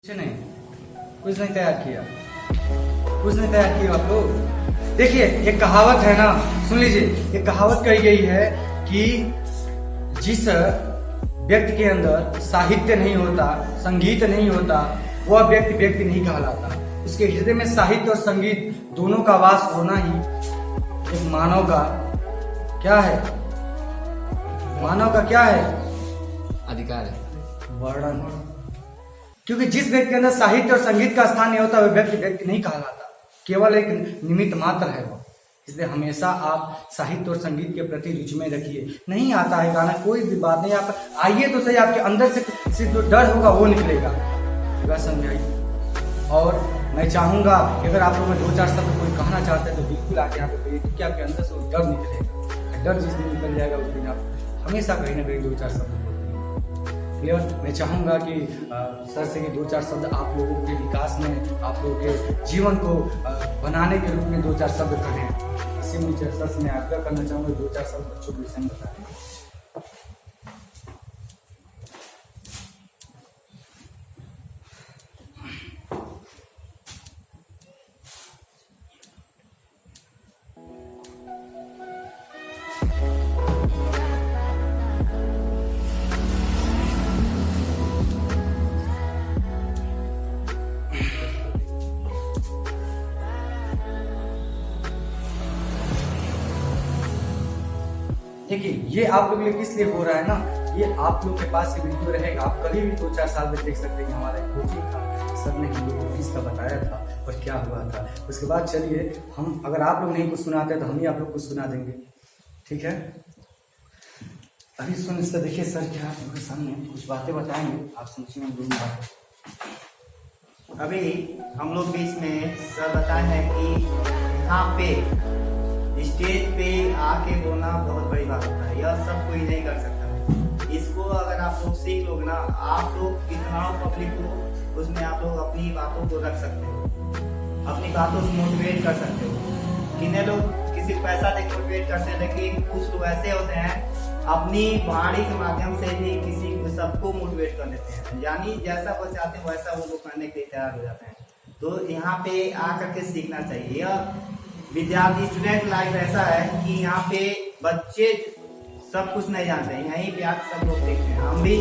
कुछ नहीं, कुछ नहीं तैयार किया, कुछ नहीं तैयार किया आप लोग। देखिए एक कहावत है ना, सुन लीजिए। एक कहावत कही गई है कि जिस व्यक्ति के अंदर साहित्य नहीं होता, संगीत नहीं होता, वह व्यक्ति व्यक्ति नहीं कहलाता। उसके हृदय में साहित्य और संगीत दोनों का वास होना ही एक मानव का क्या है, मानव का क्या है, अधिकार है, वर्णन है। क्योंकि जिस व्यक्ति के अंदर साहित्य और संगीत का स्थान नहीं होता, वह व्यक्ति व्यक्ति नहीं कहलाता, केवल एक निमित्त मात्र है वो। इसलिए हमेशा आप साहित्य और संगीत के प्रति रुचि में रखिए। नहीं आता है गाना, कोई भी बात नहीं, आप आइए तो सही, आपके अंदर से जो डर होगा वो निकलेगा, वह समझाइए। और मैं चाहूंगा कि अगर आप लोग में 2-4 शब्द कोई कहना चाहते हैं तो बिल्कुल आके यहाँ पे कहिए, क्योंकि आपके अंदर से वो डर निकलेगा। डर जिस दिन निकल जाएगा उस दिन आप हमेशा कहीं ना कहीं 2-4 शब्द क्लियर। मैं चाहूंगा कि सर से 2-4 शब्द आप लोगों के विकास में, आप लोगों के जीवन को बनाने के रूप में 2-4 शब्द करें। इसी में सर से मैं आग्रह करना चाहूंगा 2-4 शब्द बच्चों के विषय में बताएं। देखिए ये आप लोग के लिए किस लिए हो रहा है ना, ये आप लोग के पास ये वीडियो रहेगा, आप कभी भी 2-4 साल में देख सकते हैं। हमारा कोचिंग था, सर ने इंग्लिश का बताया था और क्या हुआ था। उसके बाद चलिए हम, अगर आप लोग नहीं कुछ सुनाते तो हम ही आप लोग कुछ सुना देंगे, ठीक है। अभी सुन इससे देखिए सर क्या आपके सामने कुछ बातें बताएंगे, आप समझिए हम दोनों बातें। अभी हम लोग बीच में सर बताए हैं कि यहाँ पे स्टेज पे आके बोलना बहुत बड़ी बात होता है, यह सब कोई नहीं कर सकता। इसको अगर आप लोग सीख लोग ना, आप लोग कितना पब्लिक हो उसमें आप लोग अपनी बातों को रख सकते हो, अपनी बातों को मोटिवेट कर सकते हो। कितने लोग किसी को पैसा देकर मोटिवेट करते हैं, लेकिन कुछ लोग ऐसे होते हैं अपनी वाणी के माध्यम से भी किसी को सबको मोटिवेट कर देते हैं, यानी जैसा वो चाहते हैं वैसा वो लोग करने के लिए तैयार हो जाते हैं। तो यहाँ पे आकर के सीखना चाहिए। यह विद्यार्थी स्टूडेंट लाइफ ऐसा है कि यहाँ पे बच्चे सब कुछ नहीं जानते हैं, यहीं पे आप सब लोग देखते हैं। हम भी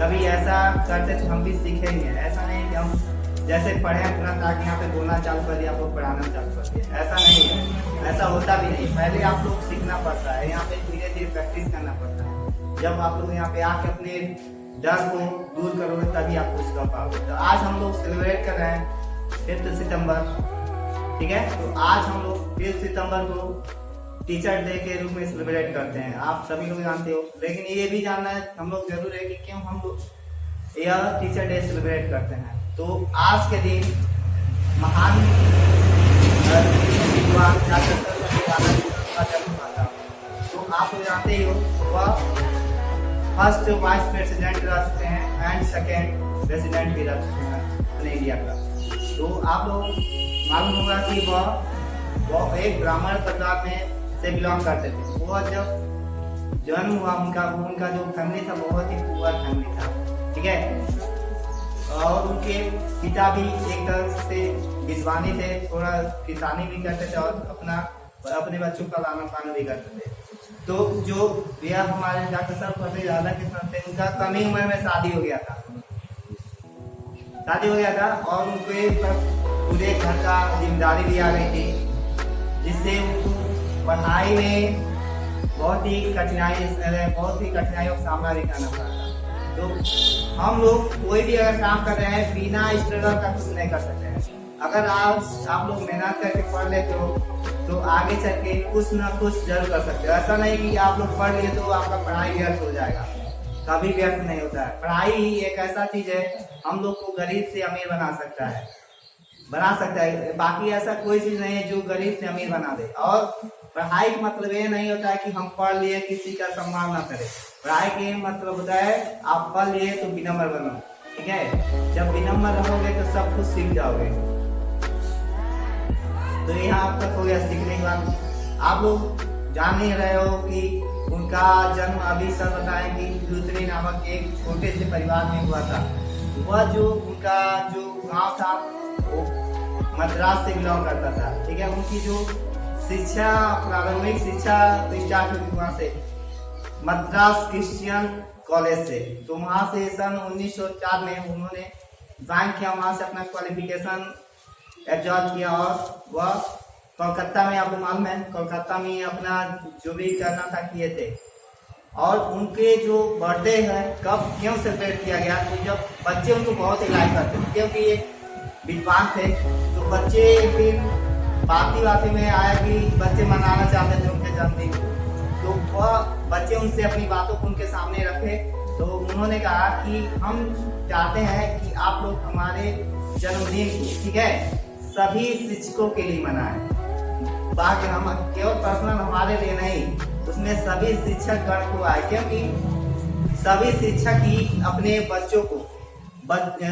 कभी ऐसा करते तो हम भी सीखेंगे, ऐसा नहीं कि हम जैसे पढ़े तुरंत आके यहाँ पे बोलना चालू कर दिया, आप लोग पढ़ाना चालू कर दिया, ऐसा नहीं है, ऐसा होता भी नहीं। पहले आप लोग सीखना पड़ता है, यहाँ पे धीरे धीरे प्रैक्टिस करना पड़ता है। जब आप लोग यहाँ पे आके अपने डर को दूर करोगे तभी आप कुछ कर पाओगे। तो आज हम लोग सेलिब्रेट कर रहे हैं 5 सितंबर, ठीक है। तो आज हम लोग 5 सितंबर को टीचर डे के रूप में सेलिब्रेट करते हैं, आप सभी लोग जानते हो। लेकिन ये भी जानना है हम लोग जरूर है कि क्यों हम लोग यह टीचर डे सेलिब्रेट करते हैं। तो आज के दिन महान विद्वान का जन्म हुआ था। तो आप लोग जानते ही हो वह फर्स्ट वाइस प्रेसिडेंट रह चुके हैं एंड सेकेंड प्रेसिडेंट भी रह चुके हैं अपने इंडिया का। तो आप लोग मालूम होगा कि वह एक ब्राह्मण परिवार में से बिलोंग करते थे। वो जब जन्म हुआ उनका जो फैमिली था बहुत ही पुअर फैमिली था, ठीक है। और उनके पिता भी एक तरह से विद्वानी थे, थोड़ा किसानी भी करते थे और अपने बच्चों का लालन पालन भी करते थे। तो जो यह हमारे डॉक्टर साहब पढ़ते राधा कृष्ण थे, उनका कम उम्र में शादी हो गया था और उनके पूरे घर का जिम्मेदारी भी आ गई थी, जिससे उनको पढ़ाई में बहुत ही कठिनाइयों का सामना भी करना पड़ा था। तो हम लोग कोई भी अगर काम कर रहे हैं बिना स्ट्रगल का कुछ नहीं कर सकते हैं। अगर आप लोग मेहनत करके पढ़ लेते हो तो आगे चल के कुछ ना कुछ जरूर कर सकते हो। ऐसा नहीं कि आप लोग पढ़ लिए तो आपका पढ़ाई व्यर्थ हो जाएगा, कभी व्यर्थ नहीं होता है। पढ़ाई ही एक ऐसा चीज है हम लोग को गरीब से अमीर बना सकता है। बाकी ऐसा कोई चीज नहीं है जो गरीब से अमीर बना दे। और पढ़ाई का मतलब ये नहीं होता है कि हम पढ़ लिए किसी का सम्मान ना करें। पढ़ाई के मतलब होता है आप पढ़ लिए तो विनम्र बनो, ठीक है। जब विनम्र रहोगे तो सब कुछ सीख जाओगे। तो यहाँ तक हो गया सीखने के बाद। आप लोग जान ही रहे हो कि उनका जन्म अभी सर बताएं कि लुथरी नामक एक छोटे से परिवार में हुआ था। वह जो उनका जो गांव था वो मद्रास से बिलोंग करता था, ठीक है। उनकी जो शिक्षा, प्रारंभिक शिक्षा स्टार्ट हुई वहां से मद्रास क्रिश्चियन कॉलेज से। तो वहां से सन 1904 में उन्होंने ज्वाइन किया, वहां से अपना क्वालिफिकेशन एब्जॉर्ब किया और वह कोलकाता में, आपको मालूम है कोलकाता में अपना जो भी करना था किए थे। और उनके जो बर्थडे है कब क्यों सेलिब्रेट किया गया, तो जब बच्चे उनको बहुत ही लाइक करते थे क्योंकि ये विद्वान थे। तो बच्चे एक दिन बाती में आया कि बच्चे मनाना चाहते थे उनके जन्मदिन को, तो वह बच्चे उनसे अपनी बातों को उनके सामने रखे। तो उन्होंने कहा कि हम चाहते हैं कि आप लोग हमारे जन्मदिन को, ठीक है, सभी शिक्षकों के लिए मनाएं। बाकी हम केवल पर्सनल हमारे लिए नहीं, उसमें सभी शिक्षक गण को आए, क्योंकि सभी शिक्षक ही अपने बच्चों को,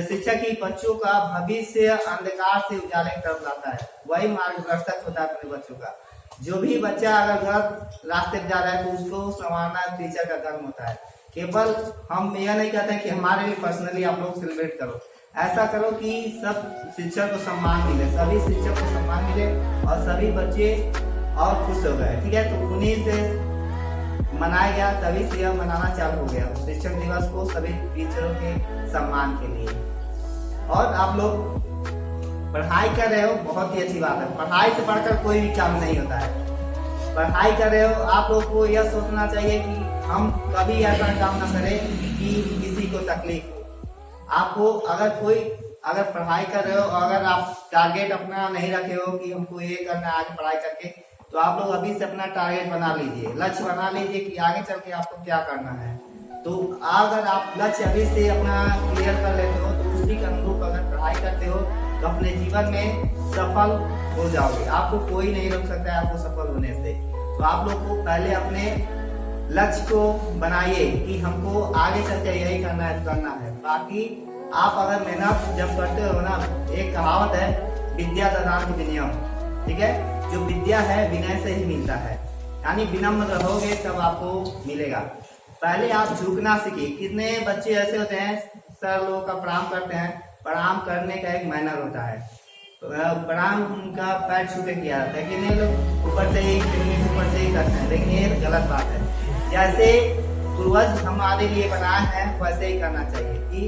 शिक्षक ही बच्चों का भविष्य अंधकार से उजाले की तरफ लाता है, वही मार्गदर्शक होता है अपने बच्चों का। जो भी बच्चा अगर गलत रास्ते पर जा रहा है तो उसको संवारना टीचर का कर्म होता है। केवल हम यह नहीं कहते कि हमारे लिए पर्सनली आप लोग सेलिब्रेट करो, ऐसा करो कि सब शिक्षक को सम्मान मिले, सभी शिक्षक को सम्मान मिले और सभी बच्चे और खुश हो गए, ठीक है। तो उन्हीं से मनाया गया, तभी से यह मनाना चालू हो गया शिक्षक दिवस को सभी टीचरों के सम्मान के लिए। और आप लोग पढ़ाई कर रहे हो, बहुत ही अच्छी बात है, पढ़ाई से बढ़कर कोई भी काम नहीं होता है। पढ़ाई कर रहे हो, आप लोग को यह सोचना चाहिए कि हम कभी ऐसा काम ना करें कि किसी को तकलीफ हो। आपको अगर पढ़ाई कर रहे हो, अगर आप टारगेट अपना नहीं रखे हो कि हमको ये करना है आगे पढ़ाई करके, तो आप लोग अभी से अपना टारगेट बना लीजिए, लक्ष्य बना लीजिए कि आगे चल के आपको क्या करना है। तो अगर आप लक्ष्य अभी से अपना क्लियर कर लेते हो तो उसी के अनुरूप अगर पढ़ाई करते हो तो अपने जीवन में सफल हो जाओगे। आपको कोई नहीं रोक सकता है आपको सफल होने से। तो आप लोग को पहले अपने लक्ष्य को बनाइए कि हमको आगे चल के यही करना है। बाकी आप अगर मेहनत जब करते हो ना, एक कहावत है, विद्या ददाति विनयम, ठीक है, जो विद्या है विनय से ही मिलता है, यानी विनम्र रहोगे तब आपको मिलेगा। पहले आप झुकना सीखिए। कितने बच्चे ऐसे होते हैं सर लोगों का प्रणाम करते हैं, प्रणाम करने का एक मैनर होता है, प्रणाम उनका पैर छू के किया जाता है, लेकिन ये लोग ऊपर से ही करते हैं, लेकिन ये गलत बात है। जैसे पूर्वज हमारे लिए बनाए हैं वैसे ही करना चाहिए। कि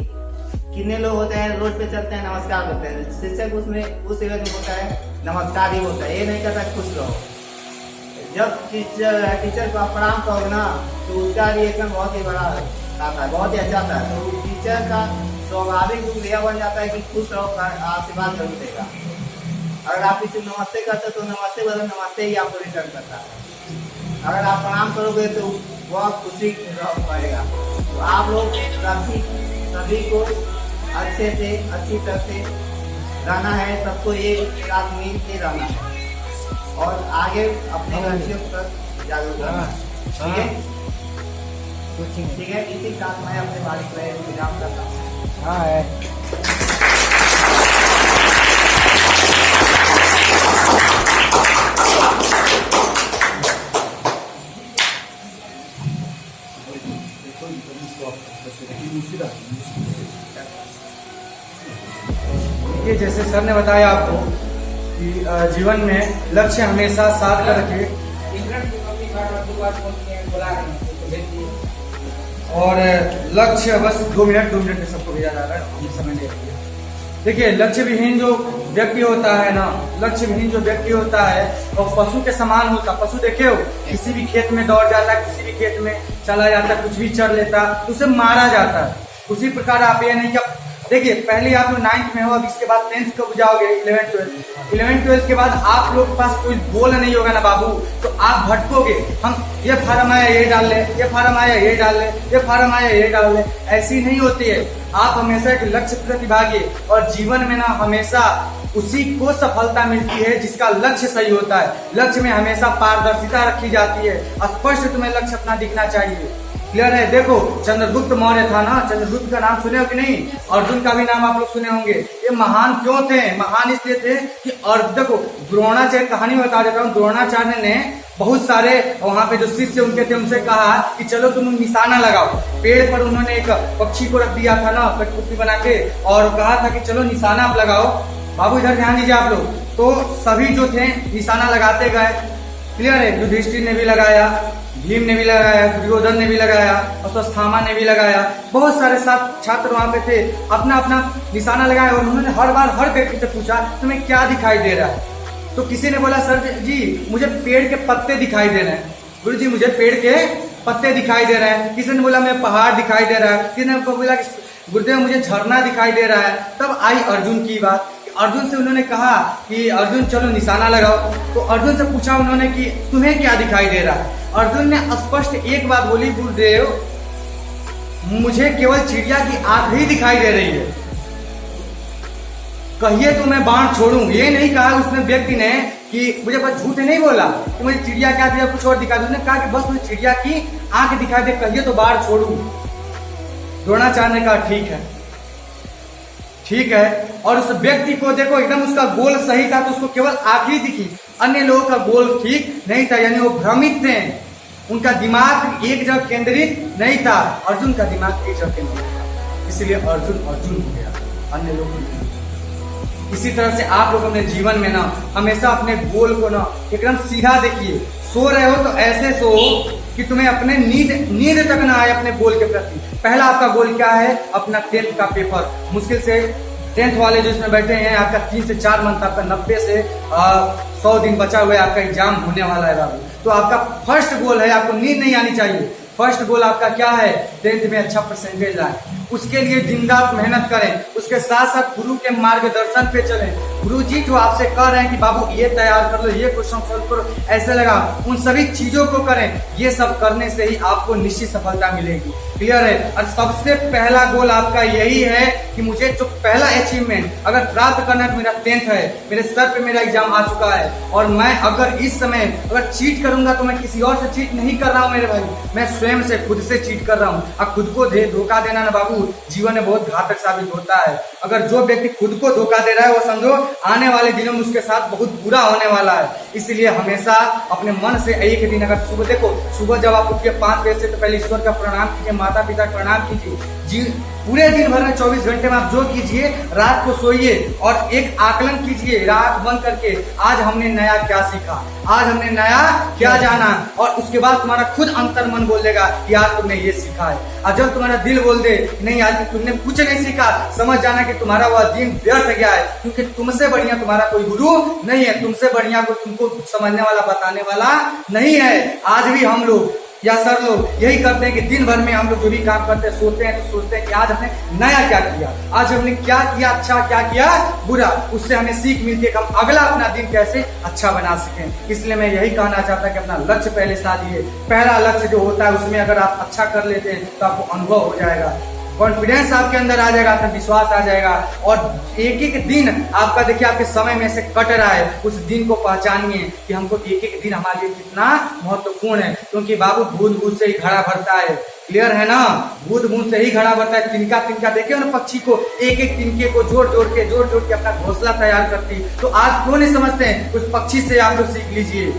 कितने लोग होते हैं रोड पे चलते हैं नमस्कार बोलते हैं, शिक्षक उसमें उस इवेंट में होता है नमस्कार ही होता है, ये नहीं कहता खुश रहो। जब टीचर को आप प्रणाम करोगे ना तो उसका रिएक्शन बहुत ही बड़ा आता है, बहुत ही अच्छा आता है। तो टीचर का स्वाभाविक रूप यह बन जाता है कि खुश रहो, आशीर्वाद जरूर देगा। अगर आप किसी नमस्ते करते तो नमस्ते बदल नमस्ते ही आपको रिटर्न करता है। अगर आप प्रणाम करोगे तो वह खुशी रह पाएगा। तो आप लोग सभी को अच्छे से अच्छी तरह से रहना है, सबको एक साथ मिल के रहना है और आगे अपने लक्ष्यों पर जागरूक रहना है, ठीक है। ठीक है, इसी साथ मैं अपने बारी पर विराम करता हूँ। ये जैसे सर ने बताया आपको कि जीवन में लक्ष्य हमेशा साथ कर रखे और लक्ष्य बस 2 मिनट में सबको भेजा जा रहा है, हम समय ले रही है। देखिए लक्ष्य विहीन जो व्यक्ति होता है ना, लक्ष्य विहीन जो व्यक्ति होता है वो पशु के समान होता। पशु देखे हो, किसी भी खेत में दौड़ जाता है, किसी भी खेत में चला जाता है, कुछ भी चढ़ लेता तो उसे मारा जाता है। उसी प्रकार आप ये नहीं क्या देखिए, पहले आप लोग 9th में हो, अब इसके बाद 10th कब जाओगे, 11th 12th के बाद आप लोग के पास कोई गोल नहीं होगा ना बाबू, तो आप भटकोगे। हम ये फार्म आया ये डाल ले, ये फार्म आया ये डाल ले, ये फार्म आया ये डाल ले, ऐसी नहीं होती है। आप हमेशा एक लक्ष्य प्रतिभागी और जीवन में ना हमेशा उसी को सफलता मिलती है जिसका लक्ष्य सही होता है। लक्ष्य में हमेशा पारदर्शिता रखी जाती है, स्पष्ट तुम्हें लक्ष्य अपना दिखना चाहिए। क्लियर है। देखो चंद्रगुप्त मौर्य था ना, चंद्रगुप्त का नाम सुने हो कि नहीं? अर्जुन का भी नाम आप लोग सुने होंगे। ये महान क्यों थे? महान इसलिए थे कि और देखो द्रोणाचार्य, कहानी में बता देता हूँ। द्रोणाचार्य ने बहुत सारे वहां पे जो शिष्य उनके थे उनसे कहा कि चलो तुम निशाना लगाओ। पेड़ पर उन्होंने एक पक्षी को रख दिया था ना कठपुतली बना के, और कहा था कि चलो निशाना आप लगाओ। बाबू इधर ध्यान दीजिए आप लोग। तो सभी जो थे निशाना लगाते गए। क्लियर है। युधिष्ठिर ने भी लगाया, भीम ने भी लगाया, दुर्योधन ने भी लगाया, अश्वत्थामा ने भी लगाया। बहुत सारे छात्र वहां पे थे, अपना अपना निशाना लगाया। और उन्होंने हर बार हर व्यक्ति से पूछा तुम्हें क्या दिखाई दे रहा है? तो किसी ने बोला सर जी मुझे पेड़ के पत्ते दिखाई दे रहे हैं। गुरु जी मुझे पेड़ के पत्ते दिखाई दे रहे हैं। किसी ने बोला मैं पहाड़ दिखाई दे रहा है। किसी ने बोला गुरुदेव मुझे झरना दिखाई दे रहा है। तब आई अर्जुन की बात। अर्जुन से उन्होंने कहा कि अर्जुन चलो निशाना लगाओ। तो अर्जुन से पूछा उन्होंने कि तुम्हें क्या दिखाई दे रहा है? अर्जुन ने स्पष्ट एक बात बोली, गुरुदेव मुझे केवल चिड़िया की आंख ही दिखाई दे रही है, कहिए तो मैं बाण छोड़ूं। ये नहीं कहा उसने व्यक्ति ने कि मुझे बस झूठ नहीं बोला कि मुझे चिड़िया क्या दिया कुछ और दिखा दे। उसने कहा कि बस मुझे चिड़िया की आंख दिखाई दे, कहिए तो बाण छोड़ूं। द्रोणाचार्य ने कहा ठीक है, ठीक है। और उस व्यक्ति को देखो एकदम उसका गोल सही था तो उसको केवल आंख ही दिखी, अन्य लोगों का गोल ठीक नहीं था, यानी वो भ्रमित थे। उनका दिमाग एक जगह केंद्रित नहीं था। अर्जुन का दिमाग एक जगह केंद्रित था, इसलिए अर्जुन अर्जुन हो गया, अन्य लोग। इसी तरह से आप लोग अपने जीवन में ना हमेशा अपने गोल को ना एकदम सीधा देखिए। सो रहे हो तो ऐसे सो कि तुम्हें अपने नींद तक ना आए अपने गोल के प्रति। पहला आपका गोल क्या है? अपना 10th का पेपर। मुश्किल से 10th वाले जो इसमें बैठे हैं आपका 3 से 4 मंथ, आपका 90 से 100 दिन बचा हुआ है, आपका एग्जाम होने वाला है बाबू। तो आपका फर्स्ट गोल है, आपको नींद नहीं आनी चाहिए। फर्स्ट गोल आपका क्या है? 10th में अच्छा परसेंटेज लाए। उसके लिए दिन रात मेहनत करें। उसके साथ साथ गुरु के मार्गदर्शन पे चलें। गुरु जी जो आपसे कह रहे हैं कि बाबू ये तैयार कर लो, ये क्वेश्चन सॉल्व करो, ऐसे लगा, उन सभी चीजों को करें। ये सब करने से ही आपको निश्चित सफलता मिलेगी। क्लियर है। और सबसे पहला गोल आपका यही है कि मुझे जो पहला अचीवमेंट अगर प्राप्त करना है, मेरा 10th है, मेरे सर पे मेरा एग्जाम आ चुका है, और मैं अगर इस समय अगर चीट करूंगा तो मैं किसी और से चीट नहीं कर रहा हूं मेरे भाई, मैं स्वयं से खुद से चीट कर रहा हूं। अब खुद को धोखा देना ना बाबू जीवन में बहुत घातक साबित होता है। अगर जो व्यक्ति खुद को धोखा दे रहा है वो समझो आने वाले दिनों में उसके साथ बहुत बुरा होने वाला है। इसलिए हमेशा अपने मन से एक दिन अगर सुबह देखो, सुबह जब आप उठिए 5 बजे से तो पहले ईश्वर का प्रणाम कीजिए, माता पिता का प्रणाम कीजिए। पूरे दिन भर में 24 घंटे में आप जो कीजिए, रात को सोइए और एक आकलन कीजिए रात बंद करके, आज हमने नया क्या सीखा, आज हमने नया क्या जाना, और उसके बाद तुम्हारा खुद अंतर मन बोल देगा कि आज तुमने ये सीखा है। और जब तुम्हारा दिल बोल दे नहीं आज तुमने कुछ नहीं सीखा, समझ जाना कि तुम्हारा वह दिन व्यर्थ गया है, क्योंकि तुमसे बढ़िया तुम्हारा कोई गुरु नहीं है, तुमसे बढ़िया कोई तुमको समझने वाला बताने वाला नहीं है। आज भी हम लोग या सर लोग यही करते हैं कि दिन भर में हम लोग जो भी काम करते हैं सोते हैं तो सोचते हैं कि आज हमने नया क्या किया, आज हमने क्या किया अच्छा, क्या किया बुरा, उससे हमें सीख मिलती है कि हम अगला अपना दिन कैसे अच्छा बना सकें। इसलिए मैं यही कहना चाहता कि अपना लक्ष्य पहले साधिए। पहला लक्ष्य जो होता है उसमें अगर आप अच्छा कर लेते हैं तो आपको अनुभव हो जाएगा, कॉन्फिडेंस आपके अंदर आ जाएगा, आत्मविश्वास आ जाएगा, और एक एक दिन आपका देखिए आपके समय में से कट रहा है, उस दिन को पहचानिए कि हमको एक एक दिन हमारे लिए कितना महत्वपूर्ण है। क्योंकि बाबू बूंद बूंद से ही घड़ा भरता है। क्लियर है ना? बूंद बूंद से ही घड़ा भरता है। तिनका तिनका देखिए ना पक्षी को, एक एक तिनके को जोड़ जोड़ के अपना घोंसला तैयार करती। तो आप क्यों नहीं समझते हैं? उस पक्षी से आप लोग सीख लीजिए।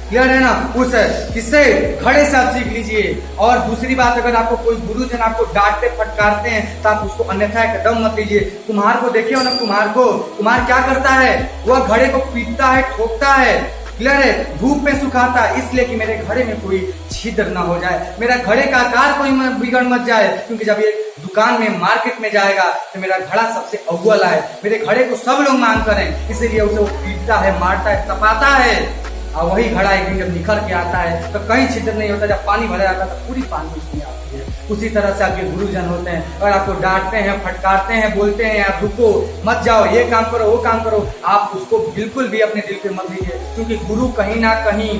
क्लियर है ना? उस किससे? घड़े से आप सीख लीजिए। और दूसरी बात, अगर आपको कोई गुरुजन आपको डांटते फटकारते हैं तो आप उसको अन्यथा कदम मत लीजिए। कुम्हार को देखिए ना, कुम्हार क्या करता है? वह घड़े को पीटता है, ठोकता है, क्लियर है, धूप में सुखाता है, इसलिए कि मेरे घड़े में कोई छिद्र ना हो जाए, मेरा घड़े का आकार कोई बिगड़ मत जाए। क्योंकि जब ये दुकान में मार्केट में जाएगा तो मेरा घड़ा सबसे अव्वल है, मेरे घड़े को सब लोग मांग करें, इसीलिए उसे वो पीटता है, मारता है, तपाता है। और वही घड़ा एक दिन जब निखर के आता है तो कहीं छिद्र नहीं होता। जब पानी भरा जाता है तो पूरी पानी उसमें आती है। उसी तरह से आपके गुरुजन होते हैं, अगर आपको डांटते हैं, फटकारते हैं, बोलते हैं आप रुको मत जाओ, ये काम करो, वो काम करो, आप उसको बिल्कुल भी अपने दिल पे मत लीजिए। क्योंकि गुरु कहीं ना कहीं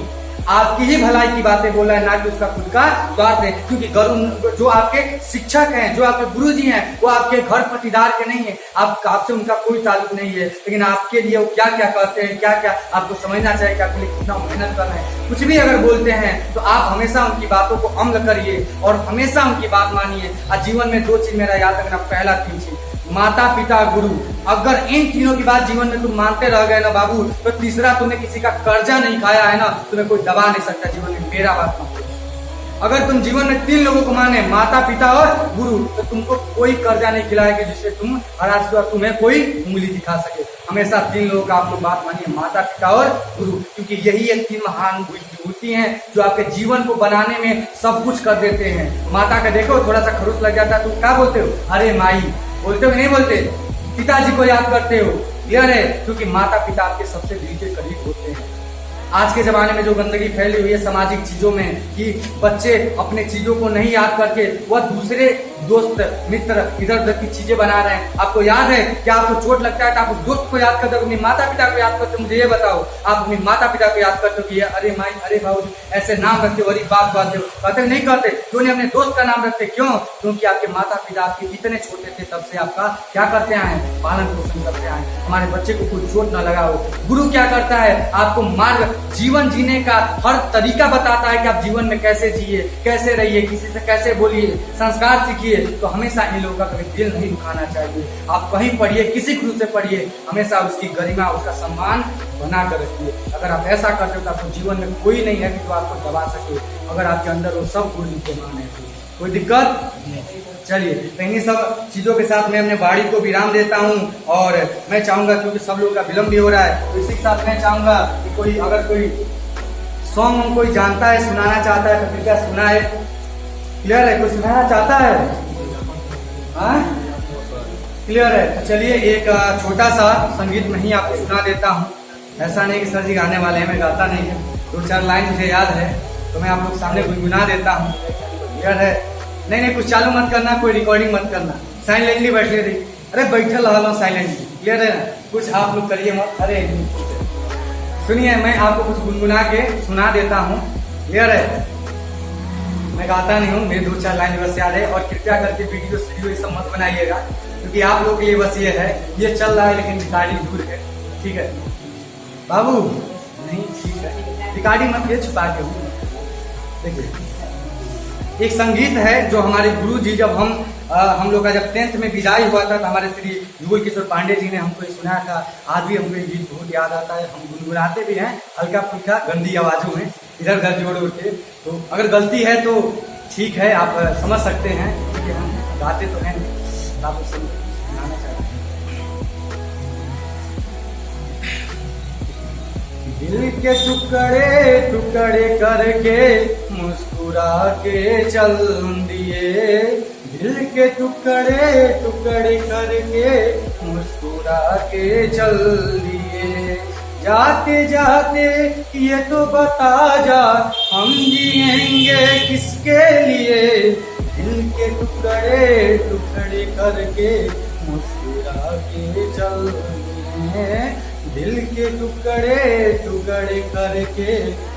आपकी ही भलाई की बातें बोल रहा है, ना कि उसका खुद का स्वार्थ है। क्योंकि जो आपके शिक्षक हैं, जो आपके गुरुजी हैं, वो आपके घर पटीदार के नहीं है, आपसे उनका कोई ताल्लुक नहीं है। लेकिन आपके लिए वो क्या क्या करते हैं, क्या क्या आपको समझना चाहिए कि आपके लिए कितना मेहनत करना है। कुछ भी अगर बोलते हैं तो आप हमेशा उनकी बातों को अमल करिए और हमेशा उनकी बात मानिए। और जीवन में 2 चीज मेरा याद रखना, पहला 3 चीज, माता पिता गुरु। अगर इन तीनों की बात जीवन में तुम मानते रह गए ना बाबू, तो तीसरा तुमने किसी का कर्जा नहीं खाया है ना, तुम्हें कोई दबा नहीं सकता जीवन में, मेरा बात मानो। अगर तुम जीवन में 3 लोगों को माने, माता पिता और गुरु, तो तुमको कोई कर्जा नहीं खिलाएगा जिससे तुम आज के बाद तुम्हें कोई उंगली दिखा सके। हमेशा 3 लोगों का आप लोग बात मानिए, माता पिता और गुरु, क्योंकि यही एक 3 महान विभूति हैं जो आपके जीवन को बनाने में सब कुछ कर देते हैं। माता का देखो थोड़ा सा खरोच लग जाता है, तुम क्या बोलते हो, अरे माई बोलते हो कि नहीं बोलते? पिताजी को याद करते हो, क्लियर है? क्योंकि माता पिता आपके सबसे दिल के करीब होते हैं। आज के जमाने में जो गंदगी फैली हुई है सामाजिक चीजों में, कि बच्चे अपने चीजों को नहीं याद करके वह दूसरे दोस्त मित्र इधर उधर की चीजें बना रहे हैं। आपको याद है कि आपको चोट लगता है तो आप उस दोस्त को याद करते हो, अपनी माता पिता को याद करते हो? मुझे ये बताओ, आप अपनी माता पिता को याद करते हो कि अरे माई, अरे भाई, ऐसे नाम रखते हो, अरे बाप कहते हो? कहते नहीं करते? क्यों नहीं अपने दोस्त का नाम रखते? क्यों? क्योंकि आपके माता पिता आपके इतने छोटे थे तब से आपका क्या करते आए, पालन पोषण करते आए, हमारे बच्चे को कोई चोट न लगा हो। गुरु क्या करता है, आपको मार्ग, जीवन जीने का हर तरीका बताता है कि आप जीवन में कैसे जिए, कैसे रहिए, किसी से कैसे बोलिए, संस्कार सीखिए। तो हमेशा इन लोगों का कभी दिल नहीं दुखाना चाहिए। आप कहीं पढ़िए, किसी गुरु से पढ़िए, हमेशा उसकी गरिमा, उसका सम्मान बना कर रखिए। अगर आप ऐसा करते हो तो आपको जीवन में कोई नहीं है कि जो आपको दबा सके। अगर आपके अंदर वो सब गुण विद्यमान है तो कोई दिक्कत नहीं। चलिए, तो इन्हीं सब चीजों के साथ मैं अपने वाणी को विराम देता हूँ। और मैं चाहूंगा, क्योंकि सब लोगों का विलम्ब भी हो रहा है, तो इसी के साथ मैं चाहूंगा कि कोई अगर कोई सॉन्ग हम कोई जानता है, सुनाना चाहता है तो कृपया सुनाए। क्लियर है? कोई सुनाना चाहता है? हाँ, क्लियर है? तो चलिए एक छोटा सा संगीत में ही आपको सुना देता हूँ। ऐसा नहीं कि सर जी गाने वाले हैं, मैं गाता नहीं है, 2-4 लाइन मुझे याद है तो मैं आप लोग सामने गुनगुना देता हूँ। क्लियर है? नहीं, कुछ चालू मत करना, कोई रिकॉर्डिंग मत करना, साइलेंटली बैठ ले रही, अरे बैठल रहा साइलेंटली। क्लियर है ना? कुछ आप लोग करिए मत। अरे सुनिए, मैं आपको कुछ गुनगुना के सुना देता हूँ। क्लियर है? मैं गाता नहीं हूँ, मेरे 2-4 लाइन बस याद है। और कृपया करके वीडियो ये सब मत बनाइएगा, क्योंकि आप लोग के लिए बस ये है, ये चल रहा है लेकिन रिकॉर्डिंग दूर है। ठीक है बाबू? नहीं, ठीक है, रिकॉर्डिंग मत ये छुपा के। देखिए, एक संगीत है जो हमारे गुरु जी, जब हम लोग का जब 10th में विदाई हुआ था तो हमारे श्री युगल किशोर पांडे जी ने हमको सुनाया था। आज भी हमको ये गीत बहुत याद आता है, हम गुनगुनाते भी हैं हल्का फुल्का गंदी आवाजों में, इधर उधर जोड़ उड़ के। तो अगर गलती है तो ठीक है, आप समझ सकते हैं, क्योंकि हम गाते तो हैं, आप सुनाना चाहते हैं। दिल के टुकड़े टुकड़े करके मुस्कुरा के चल दिए, दिल के टुकड़े टुकड़े करके मुस्कुरा के चल दिए। जाते जाते ये तो बता जा, हम जिएंगे किसके लिए? दिल के टुकड़े टुकड़े करके मुस्कुरा के चल दिए, दिल के टुकड़े टुकड़े करके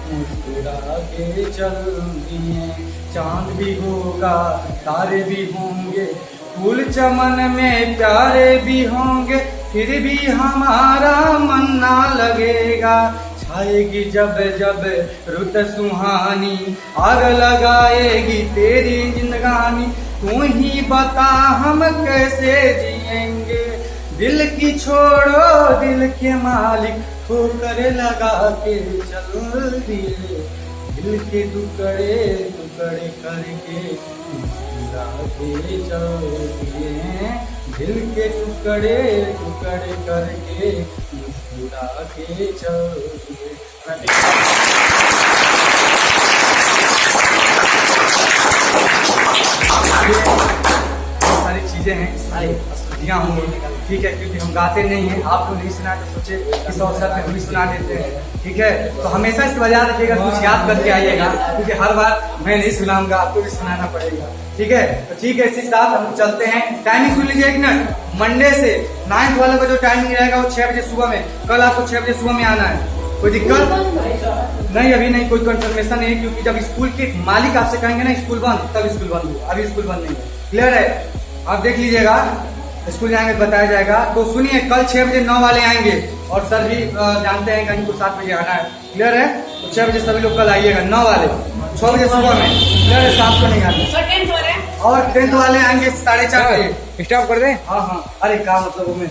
मुस्कुरा के चल दिए। चांद भी होगा, तारे भी होंगे, फूल चमन में प्यारे भी होंगे, फिर भी हमारा मन ना लगेगा। छाएगी जब जब रुत सुहानी, आग लगाएगी तेरी जिंदगानी, तू ही बता हम कैसे जिएंगे? दिल की छोड़ो दिल के मालिक, ठोकर लगा के चल दिए, दिल के टुकड़े टुकड़े करके मुस्कुरा के चल दिए, दिल के टुकड़े टुकड़े करके मुस्कुरा के चल दिए। सारी चीजें हैं, सारी अशुद्धियाँ होंगी, ठीक है, क्योंकि हम गाते नहीं हैं, आपको नहीं सुना तो सोचे इस अवसर पे हम भी सुना देते हैं। ठीक है, तो हमेशा इसकी वजह रखिएगा, कुछ याद करके आइएगा, क्योंकि हर बार मैं नहीं सुनाऊंगा, आपको भी सुनाना पड़ेगा। ठीक है, तो ठीक है, इसी साथ हम चलते हैं। टाइमिंग सुन लीजिए 1 मिनट। मंडे से 9th वाले का जो टाइमिंग रहेगा वो 6 बजे सुबह में, कल आपको 6 बजे सुबह में आना है। कोई दिक्कत नहीं? अभी नहीं, कोई कंफर्मेशन नहीं है, क्योंकि जब स्कूल के मालिक आपसे कहेंगे ना स्कूल बंद, तब स्कूल बंद होगा। अभी स्कूल बंद नहीं है। क्लियर है? आप देख लीजिएगा, स्कूल जाएंगे बताया जाएगा। तो सुनिए, कल 6 बजे 9 वाले आएंगे, और सर भी जानते हैं कि इनको 7 बजे आना है। क्लियर है? तो 6 बजे सभी लोग कल आइएगा, 9 वाले 6 बजे सुबह में। क्लियर है? 7 को नहीं आना। और 10th वाले आएंगे 4:30 बजे। स्टॉप कर दे। हाँ हाँ, अरे क्या मतलब हमें